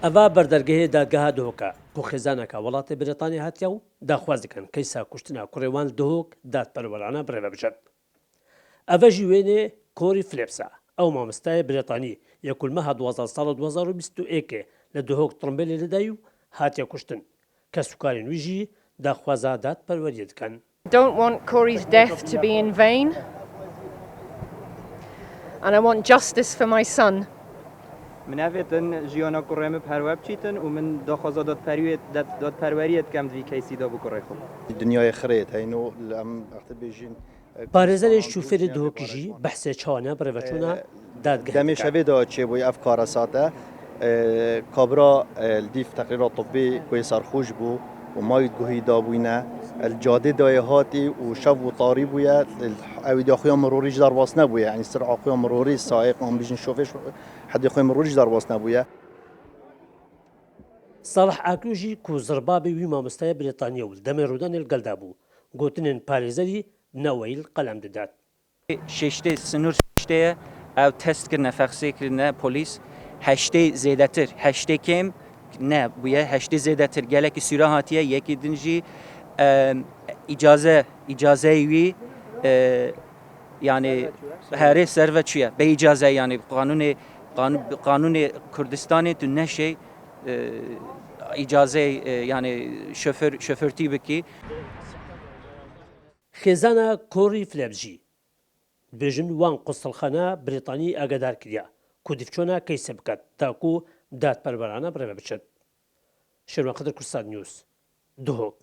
ئەڤا بەردەرگەهەیە دادگەها دهۆکە بۆ خێزانەکە وڵاتی برێتانی هاتیە و داخواز دەکەن کەیسا کوشتنا کوڕێوان دهۆک دادپەروەرانە بڕێوە بچێت. ئەڤەژی وێنێ کۆری فلێپسا ئەو مامۆستایە برێتانی یەکولمەها 12 ساڵە 2021 لە دهۆک تڕمبێلێ لەدای و هاتیە کوشتن کە سوکاری نوێژی داخوازا دادپەروەریە دەکەن. Don't want Corey's death to be in vain, and I want justice for my son. من أفتن جيانا كريم بهروب شيتن ومن دخوازا داد پروریت کم دوی کیسی دا بکره خب. دنیای خرید هینو لام وقت بیشین. پارێزەرێک شوفێری دهۆکیژی بەحسێ چاوانە بڕێوەچوونە دادگەهەکە. دمی شبه دا چه بوی افکار ساته کابرا الدیف تقریرات طبی کوی سرخوش بو و ماید گوهی دابوینه الجاده دای هاتی و شب و طاری بوید اوید آخویا مروریش در باس نبوید یعنی سر آخویا مروری سایق من بیشین شوفش حد آخویا مروریش در باس نبوید. ساڵح ئاکوژی کو زربابی وی مامۆستایە برێتانیە و دەمێ ڕوودانی لەگەڵدا بوو گوتنên پارێزەری نەوەیل قەلەم دەدات. ششته سنوور ششته او تست کردن فحصی کردن پلیس هشته زیادتر هشته کم نه بویه هشته زیادتر گله که سوره هاتیه یکی دنجی اجازه وی yani her servet çiye be icaze yani kanun Kürdistan'ı tüm ne şey icaze yani şoförtü beki خێزانە کۆڕی فلەبژی بێژن وان قوستەڵخانە برێتانی ئاگادار کردیا کو دیفچۆنە کەیسە بکات تاکو دادپەروەرانە بڕێوە بچێت. شێروان قەدر کورسان نیوز دهۆک.